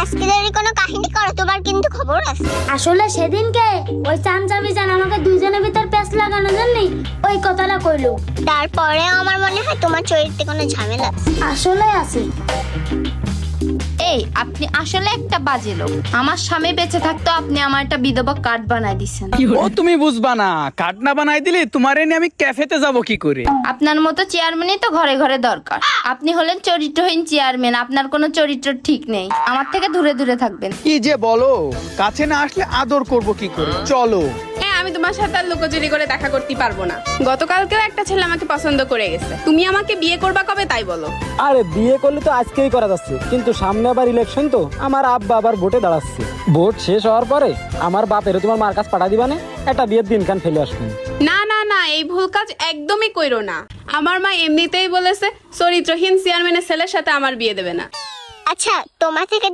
আজকে যদি কোনো কাহিনী করো তোমার কিন্তু খবর আছে। আসলে সেদিনকে ওই চামচামি জান আমাকে দুইজনের ভিতর প্যাঁচ লাগানোর জন্যই ওই কথাটা কইলো। তারপরে আমার মনে হয় তোমার চরিত্রে কোনো ঝামেলা আছে। আসলে আছে। এই আপনি আসলে একটা বাজে লোক। আমার স্বামী বেঁচে থাকতো আপনি আমার একটা বিধবা কার্ড বানাই দিছেন। ও তুমি বুঝবা না, কার্ড না বানাই দিলে তোমার এনে আমি ক্যাফেতে যাব কি করে? আপনার মতো চেয়ারম্যানই তো ঘরে ঘরে দরকার। আপনি হলেন চরিত্রহীন চেয়ারম্যান, আপনার কোনো চরিত্র ঠিক নেই। আমার থেকে দূরে দূরে থাকবেন। কি যে বলো, কাছে না আসলে আদর করব কি করে? চলো। হ্যাঁ, আমি তোমার সাথে আর লুকোচুরি করে দেখা করতে পারবো না। গতকালকেও একটা ছেলে আমাকে পছন্দ করে গেছে। তুমি আমাকে বিয়ে করবা কবে তাই বলো। আরে বিয়ে করলে তো আজকেই করা যাচ্ছে, কিন্তু সামনে আবার ইলেকশন, তো আমার আব্বা আবার ভোটে দাঁড়াচ্ছে। ভোট শেষ হওয়ার পরে আমার বাপেরও তোমার মার কাছে পাঠা দিবানে, একটা বিয়ের দিন কান ফেলে আসবেন। না না না, এই ভুল কাজ একদমই কইরো না। আমার মা এমনিতেই বলেছে চরিত্রহীন চেয়ারম্যানের ছেলের সাথে আমার বিয়ে দেবে না। আচ্ছা, তোমার থেকে